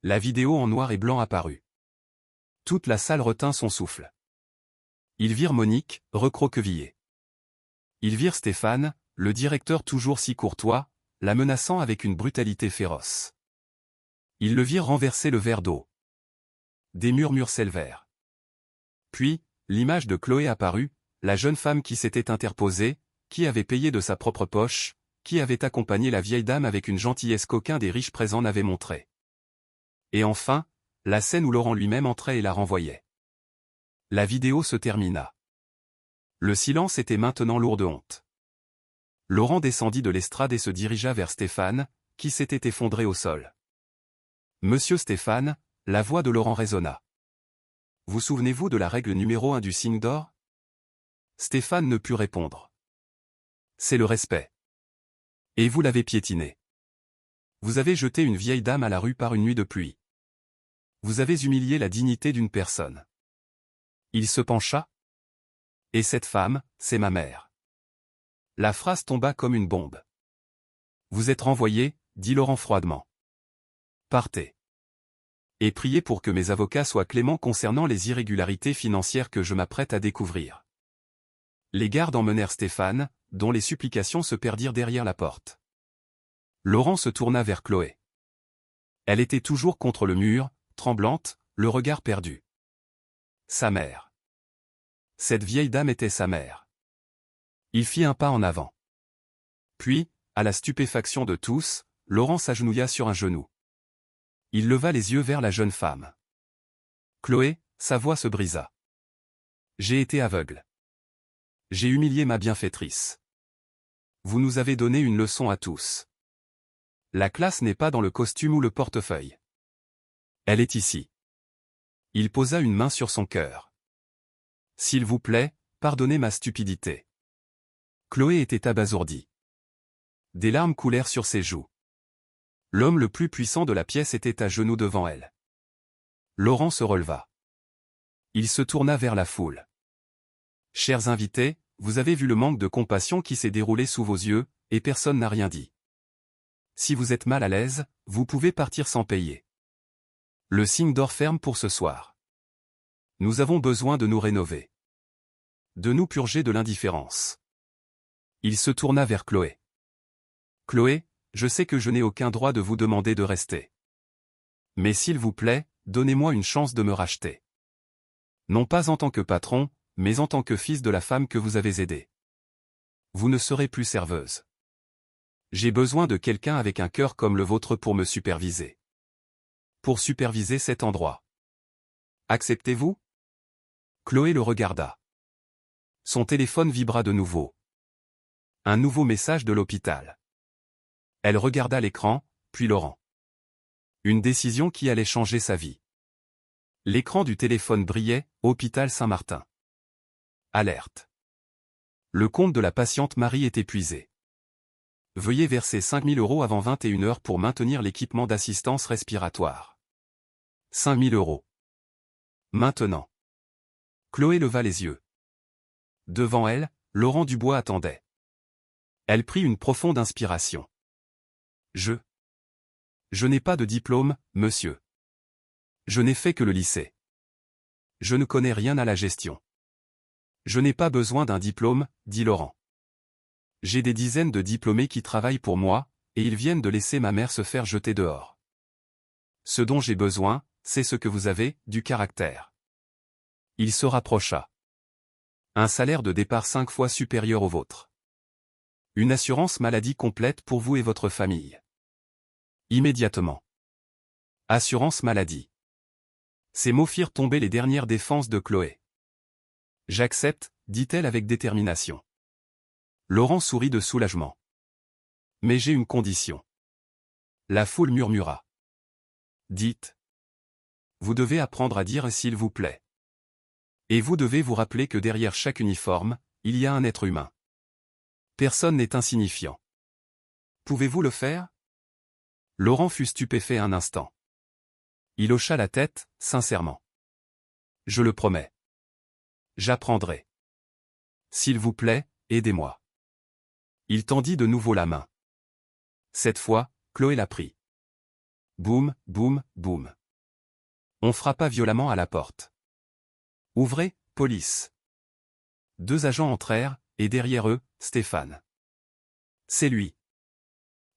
La vidéo en noir et blanc apparut. Toute la salle retint son souffle. Ils virent Monique, recroquevillée. Ils virent Stéphane, le directeur toujours si courtois, la menaçant avec une brutalité féroce. Ils le virent renverser le verre d'eau. Des murmures s'élevèrent. Puis, l'image de Chloé apparut, la jeune femme qui s'était interposée, qui avait payé de sa propre poche, qui avait accompagné la vieille dame avec une gentillesse qu'aucun des riches présents n'avait montrée. Et enfin, la scène où Laurent lui-même entrait et la renvoyait. La vidéo se termina. Le silence était maintenant lourd de honte. Laurent descendit de l'estrade et se dirigea vers Stéphane, qui s'était effondré au sol. Monsieur Stéphane, la voix de Laurent résonna. Vous souvenez-vous de la règle numéro 1 du Signe d'Or? Stéphane ne put répondre. C'est le respect. Et vous l'avez piétiné. Vous avez jeté une vieille dame à la rue par une nuit de pluie. Vous avez humilié la dignité d'une personne. Il se pencha. Et cette femme, c'est ma mère. La phrase tomba comme une bombe. Vous êtes renvoyé, dit Laurent froidement. Partez. Et priez pour que mes avocats soient cléments concernant les irrégularités financières que je m'apprête à découvrir. Les gardes emmenèrent Stéphane, dont les supplications se perdirent derrière la porte. Laurent se tourna vers Chloé. Elle était toujours contre le mur, tremblante, le regard perdu. Sa mère. Cette vieille dame était sa mère. Il fit un pas en avant. Puis, à la stupéfaction de tous, Laurent s'agenouilla sur un genou. Il leva les yeux vers la jeune femme. Chloé, sa voix se brisa. J'ai été aveugle. J'ai humilié ma bienfaitrice. Vous nous avez donné une leçon à tous. La classe n'est pas dans le costume ou le portefeuille. Elle est ici. Il posa une main sur son cœur. S'il vous plaît, pardonnez ma stupidité. Chloé était abasourdie. Des larmes coulèrent sur ses joues. L'homme le plus puissant de la pièce était à genoux devant elle. Laurent se releva. Il se tourna vers la foule. Chers invités, vous avez vu le manque de compassion qui s'est déroulé sous vos yeux, et personne n'a rien dit. Si vous êtes mal à l'aise, vous pouvez partir sans payer. Le signe d'or ferme pour ce soir. Nous avons besoin de nous rénover. De nous purger de l'indifférence. Il se tourna vers Chloé. Chloé, je sais que je n'ai aucun droit de vous demander de rester. Mais s'il vous plaît, donnez-moi une chance de me racheter. Non pas en tant que patron, mais en tant que fils de la femme que vous avez aidée. Vous ne serez plus serveuse. J'ai besoin de quelqu'un avec un cœur comme le vôtre pour me superviser. Pour superviser cet endroit. Acceptez-vous? Chloé le regarda. Son téléphone vibra de nouveau. Un nouveau message de l'hôpital. Elle regarda l'écran, puis Laurent. Une décision qui allait changer sa vie. L'écran du téléphone brillait, hôpital Saint-Martin. Alerte. Le compte de la patiente Marie est épuisé. Veuillez verser 5 000 € avant 21 h pour maintenir l'équipement d'assistance respiratoire. 5 000 €. Maintenant. Chloé leva les yeux. Devant elle, Laurent Dubois attendait. Elle prit une profonde inspiration. Je n'ai pas de diplôme, monsieur. Je n'ai fait que le lycée. Je ne connais rien à la gestion. Je n'ai pas besoin d'un diplôme, dit Laurent. J'ai des dizaines de diplômés qui travaillent pour moi, et ils viennent de laisser ma mère se faire jeter dehors. Ce dont j'ai besoin, c'est ce que vous avez, du caractère. Il se rapprocha. Un salaire de départ 5 fois supérieur au vôtre. Une assurance maladie complète pour vous et votre famille. Immédiatement. Assurance maladie. Ces mots firent tomber les dernières défenses de Chloé. J'accepte, dit-elle avec détermination. Laurent sourit de soulagement. Mais j'ai une condition. La foule murmura. Dites. Vous devez apprendre à dire s'il vous plaît. Et vous devez vous rappeler que derrière chaque uniforme, il y a un être humain. Personne n'est insignifiant. Pouvez-vous le faire? Laurent fut stupéfait un instant. Il hocha la tête, sincèrement. Je le promets. J'apprendrai. S'il vous plaît, aidez-moi. Il tendit de nouveau la main. Cette fois, Chloé la prit. Boum, boum, boum. On frappa violemment à la porte. Ouvrez, police. 2 agents entrèrent, et derrière eux, Stéphane. C'est lui.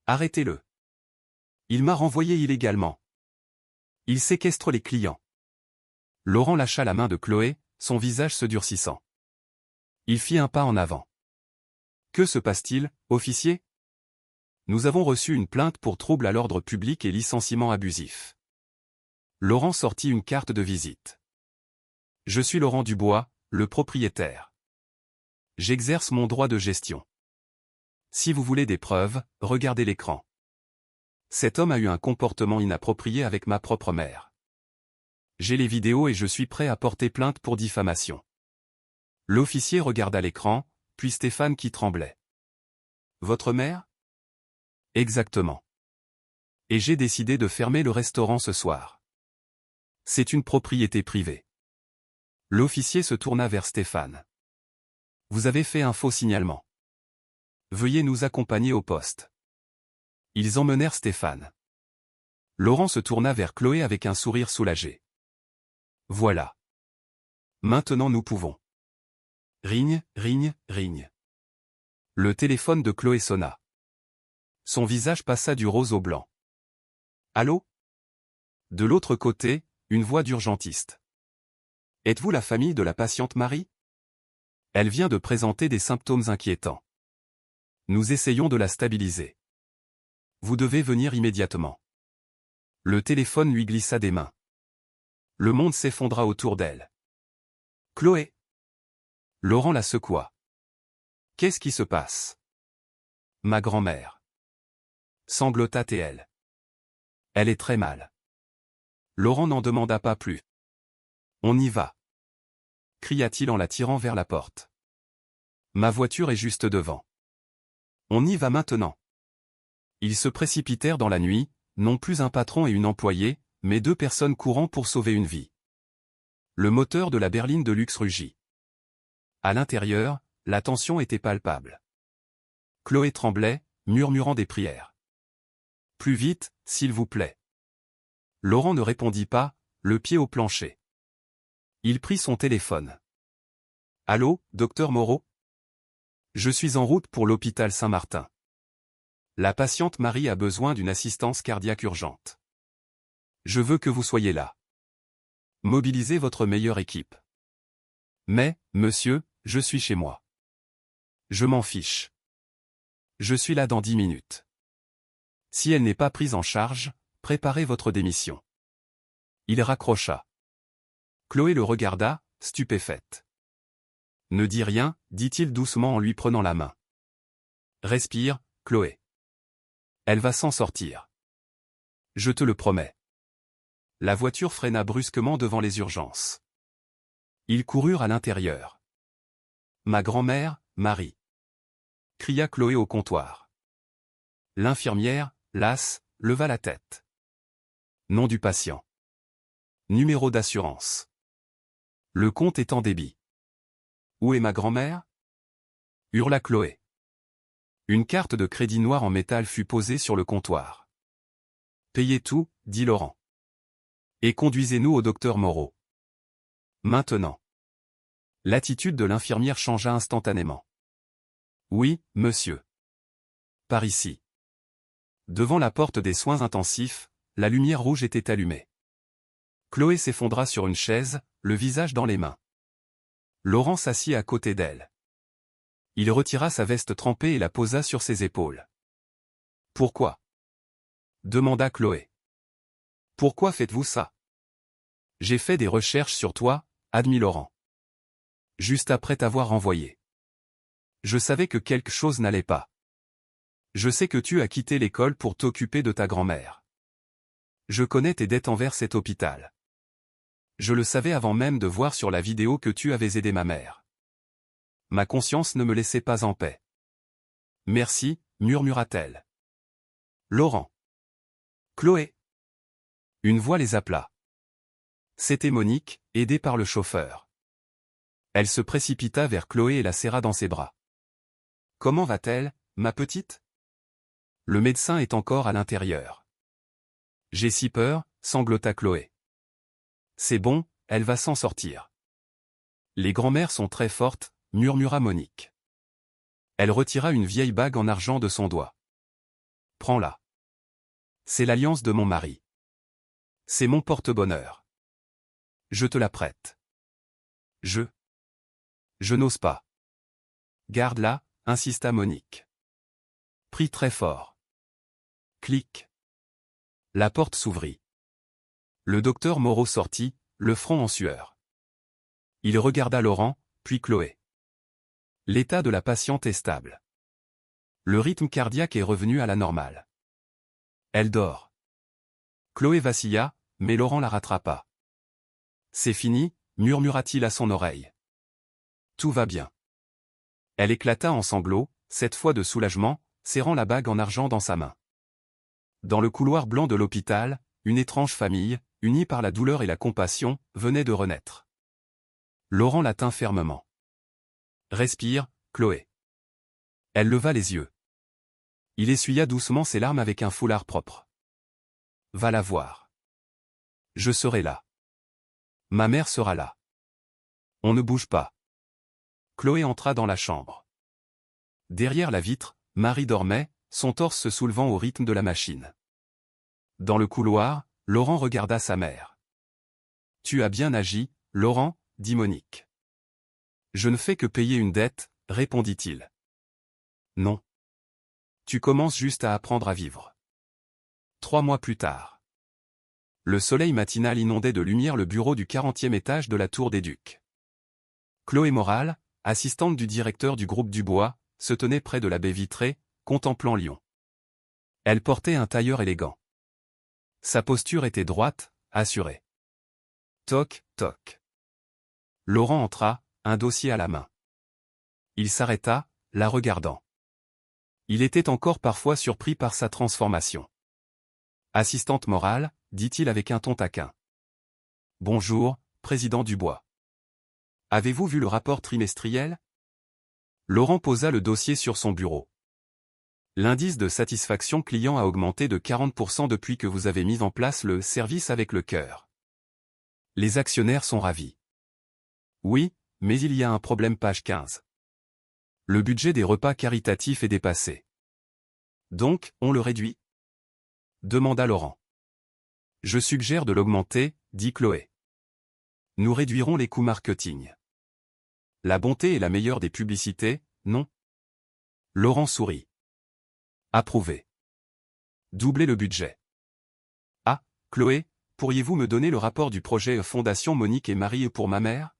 Arrêtez-le. Il m'a renvoyé illégalement. Il séquestre les clients. Laurent lâcha la main de Chloé, son visage se durcissant. Il fit un pas en avant. Que se passe-t-il, officier? Nous avons reçu une plainte pour trouble à l'ordre public et licenciement abusif. Laurent sortit une carte de visite. Je suis Laurent Dubois, le propriétaire. J'exerce mon droit de gestion. Si vous voulez des preuves, regardez l'écran. Cet homme a eu un comportement inapproprié avec ma propre mère. J'ai les vidéos et je suis prêt à porter plainte pour diffamation. L'officier regarda l'écran, puis Stéphane qui tremblait. Votre mère? Exactement. Et j'ai décidé de fermer le restaurant ce soir. C'est une propriété privée. L'officier se tourna vers Stéphane. Vous avez fait un faux signalement. Veuillez nous accompagner au poste. Ils emmenèrent Stéphane. Laurent se tourna vers Chloé avec un sourire soulagé. Voilà. Maintenant nous pouvons. Rigne, rigne, rigne. Le téléphone de Chloé sonna. Son visage passa du rose au blanc. Allô? De l'autre côté, une voix d'urgentiste. Êtes-vous la famille de la patiente Marie? Elle vient de présenter des symptômes inquiétants. Nous essayons de la stabiliser. Vous devez venir immédiatement. Le téléphone lui glissa des mains. Le monde s'effondra autour d'elle. Chloé! Laurent la secoua. Qu'est-ce qui se passe? Ma grand-mère. Sanglota TL. Elle est très mal. Laurent n'en demanda pas plus. On y va. Cria-t-il en la tirant vers la porte. Ma voiture est juste devant. On y va maintenant. Ils se précipitèrent dans la nuit, non plus un patron et une employée, mais 2 personnes courant pour sauver une vie. Le moteur de la berline de luxe rugit. À l'intérieur, la tension était palpable. Chloé tremblait, murmurant des prières. « Plus vite, s'il vous plaît. » Laurent ne répondit pas, le pied au plancher. Il prit son téléphone. « Allô, docteur Moreau ? Je suis en route pour l'hôpital Saint-Martin. La patiente Marie a besoin d'une assistance cardiaque urgente. Je veux que vous soyez là. Mobilisez votre meilleure équipe. Mais, monsieur, je suis chez moi. Je m'en fiche. Je suis là dans 10 minutes. Si elle n'est pas prise en charge, préparez votre démission. » Il raccrocha. Chloé le regarda, stupéfaite. « Ne dis rien, dit-il doucement en lui prenant la main. Respire, Chloé. Elle va s'en sortir. Je te le promets. » La voiture freina brusquement devant les urgences. Ils coururent à l'intérieur. « Ma grand-mère, Marie !» cria Chloé au comptoir. L'infirmière, lasse, leva la tête. Nom du patient. Numéro d'assurance. Le compte est en débit. Où est ma grand-mère ? Hurla Chloé. Une carte de crédit noire en métal fut posée sur le comptoir. Payez tout, dit Laurent. Et conduisez-nous au docteur Moreau. Maintenant. L'attitude de l'infirmière changea instantanément. Oui, monsieur. Par ici. Devant la porte des soins intensifs, la lumière rouge était allumée. Chloé s'effondra sur une chaise, le visage dans les mains. Laurent s'assit à côté d'elle. Il retira sa veste trempée et la posa sur ses épaules. « Pourquoi ? » demanda Chloé. « Pourquoi faites-vous ça ? » « J'ai fait des recherches sur toi, » admit Laurent. « Juste après t'avoir envoyé. Je savais que quelque chose n'allait pas. Je sais que tu as quitté l'école pour t'occuper de ta grand-mère. Je connais tes dettes envers cet hôpital. Je le savais avant même de voir sur la vidéo que tu avais aidé ma mère. Ma conscience ne me laissait pas en paix. Merci, murmura-t-elle. Laurent. Chloé. Une voix les appela. C'était Monique, aidée par le chauffeur. Elle se précipita vers Chloé et la serra dans ses bras. Comment va-t-elle, ma petite ? Le médecin est encore à l'intérieur. J'ai si peur, sanglota Chloé. C'est bon, elle va s'en sortir. Les grand-mères sont très fortes, murmura Monique. Elle retira une vieille bague en argent de son doigt. Prends-la. C'est l'alliance de mon mari. C'est mon porte-bonheur. Je te la prête. Je n'ose pas. Garde-la, insista Monique. Pris très fort. Clic. La porte s'ouvrit. Le docteur Moreau sortit, le front en sueur. Il regarda Laurent, puis Chloé. L'état de la patiente est stable. Le rythme cardiaque est revenu à la normale. Elle dort. Chloé vacilla, mais Laurent la rattrapa. C'est fini, murmura-t-il à son oreille. Tout va bien. Elle éclata en sanglots, cette fois de soulagement, serrant la bague en argent dans sa main. Dans le couloir blanc de l'hôpital, une étrange famille, unie par la douleur et la compassion, venait de renaître. Laurent la tint fermement. Respire, Chloé. Elle leva les yeux. Il essuya doucement ses larmes avec un foulard propre. Va la voir. Je serai là. Ma mère sera là. On ne bouge pas. Chloé entra dans la chambre. Derrière la vitre, Marie dormait, son torse se soulevant au rythme de la machine. Dans le couloir, Laurent regarda sa mère. « Tu as bien agi, Laurent, » dit Monique. « Je ne fais que payer une dette, » répondit-il. « Non. Tu commences juste à apprendre à vivre. » 3 mois plus tard. Le soleil matinal inondait de lumière le bureau du 40e étage de la Tour des Ducs. Chloé Moral, assistante du directeur du groupe Dubois, se tenait près de la baie vitrée, contemplant Lyon. Elle portait un tailleur élégant. Sa posture était droite, assurée. Toc, toc. Laurent entra, un dossier à la main. Il s'arrêta, la regardant. Il était encore parfois surpris par sa transformation. Assistante morale, dit-il avec un ton taquin. Bonjour, président Dubois. Avez-vous vu le rapport trimestriel? Laurent posa le dossier sur son bureau. L'indice de satisfaction client a augmenté de 40% depuis que vous avez mis en place le service avec le cœur. Les actionnaires sont ravis. Oui, mais il y a un problème page 15. Le budget des repas caritatifs est dépassé. Donc, on le réduit? Demanda Laurent. Je suggère de l'augmenter, dit Chloé. Nous réduirons les coûts marketing. La bonté est la meilleure des publicités, non? Laurent sourit. Approuvé. Doubler le budget. Ah, Chloé, pourriez-vous me donner le rapport du projet Fondation Monique et Marie pour ma mère?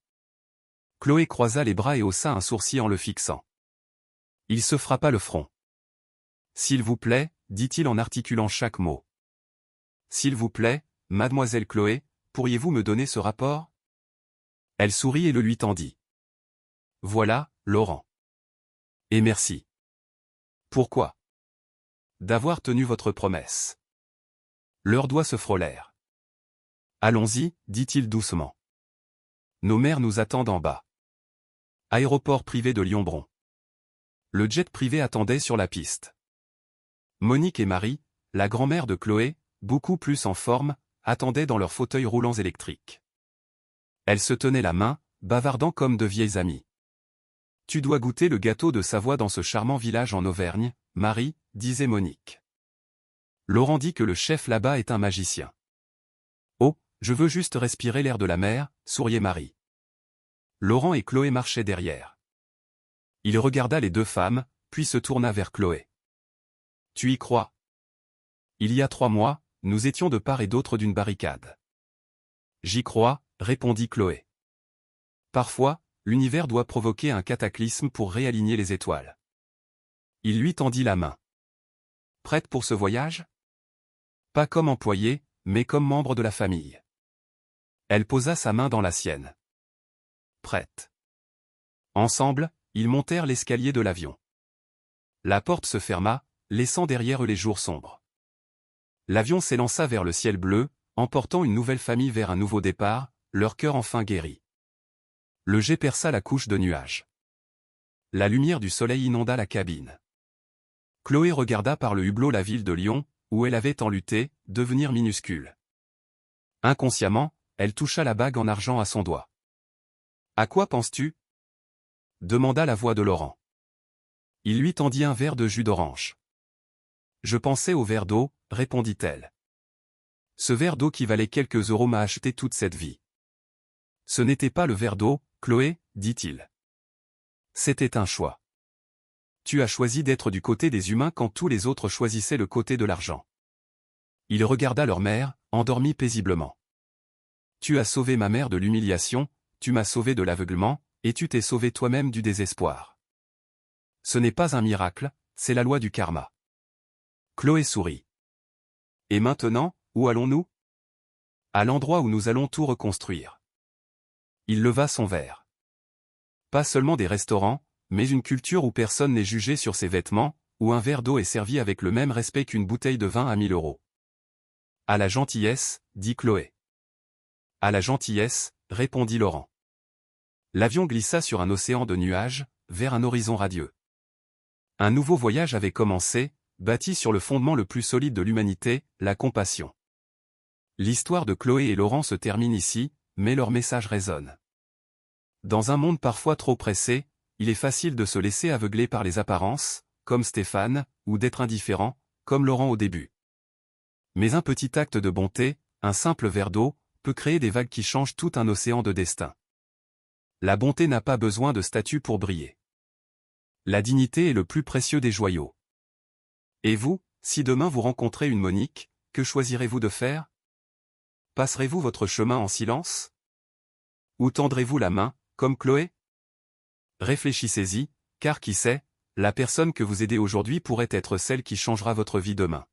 Chloé croisa les bras et haussa un sourcil en le fixant. Il se frappa le front. S'il vous plaît, dit-il en articulant chaque mot. S'il vous plaît, mademoiselle Chloé, pourriez-vous me donner ce rapport? Elle sourit et le lui tendit. Voilà, Laurent. Et merci. Pourquoi? D'avoir tenu votre promesse. Leurs doigts se frôlèrent. Allons-y, dit-il doucement. Nos mères nous attendent en bas. Aéroport privé de Lyon-Bron. Le jet privé attendait sur la piste. Monique et Marie, la grand-mère de Chloé, beaucoup plus en forme, attendaient dans leurs fauteuils roulants électriques. Elles se tenaient la main, bavardant comme de vieilles amies. Tu dois goûter le gâteau de Savoie dans ce charmant village en Auvergne, Marie, disait Monique. Laurent dit que le chef là-bas est un magicien. Oh, je veux juste respirer l'air de la mer, souriait Marie. Laurent et Chloé marchaient derrière. Il regarda les deux femmes, puis se tourna vers Chloé. Tu y crois? Il y a 3 mois, nous étions de part et d'autre d'une barricade. J'y crois, répondit Chloé. Parfois, l'univers doit provoquer un cataclysme pour réaligner les étoiles. Il lui tendit la main. Prête pour ce voyage? Pas comme employée, mais comme membre de la famille. Elle posa sa main dans la sienne. Prête. Ensemble, ils montèrent l'escalier de l'avion. La porte se ferma, laissant derrière eux les jours sombres. L'avion s'élança vers le ciel bleu, emportant une nouvelle famille vers un nouveau départ, leur cœur enfin guéri. Le jet perça la couche de nuages. La lumière du soleil inonda la cabine. Chloé regarda par le hublot la ville de Lyon, où elle avait tant lutté, devenir minuscule. Inconsciemment, elle toucha la bague en argent à son doigt. « À quoi penses-tu » demanda la voix de Laurent. Il lui tendit un verre de jus d'orange. « Je pensais au verre d'eau, » répondit-elle. « Ce verre d'eau qui valait quelques euros m'a acheté toute cette vie. » Ce n'était pas le verre d'eau, Chloé, dit-il. C'était un choix. Tu as choisi d'être du côté des humains quand tous les autres choisissaient le côté de l'argent. Il regarda leur mère, endormie paisiblement. Tu as sauvé ma mère de l'humiliation, tu m'as sauvé de l'aveuglement, et tu t'es sauvé toi-même du désespoir. Ce n'est pas un miracle, c'est la loi du karma. Chloé sourit. Et maintenant, où allons-nous? À l'endroit où nous allons tout reconstruire. Il leva son verre. Pas seulement des restaurants, mais une culture où personne n'est jugé sur ses vêtements, où un verre d'eau est servi avec le même respect qu'une bouteille de vin à 1000 euros. À la gentillesse, dit Chloé. À la gentillesse, répondit Laurent. L'avion glissa sur un océan de nuages, vers un horizon radieux. Un nouveau voyage avait commencé, bâti sur le fondement le plus solide de l'humanité, la compassion. L'histoire de Chloé et Laurent se termine ici, mais leur message résonne. Dans un monde parfois trop pressé, il est facile de se laisser aveugler par les apparences, comme Stéphane, ou d'être indifférent, comme Laurent au début. Mais un petit acte de bonté, un simple verre d'eau, peut créer des vagues qui changent tout un océan de destin. La bonté n'a pas besoin de statut pour briller. La dignité est le plus précieux des joyaux. Et vous, si demain vous rencontrez une Monique, que choisirez-vous de faire? Passerez-vous votre chemin en silence? Ou tendrez-vous la main, comme Chloé? Réfléchissez-y, car qui sait, la personne que vous aidez aujourd'hui pourrait être celle qui changera votre vie demain.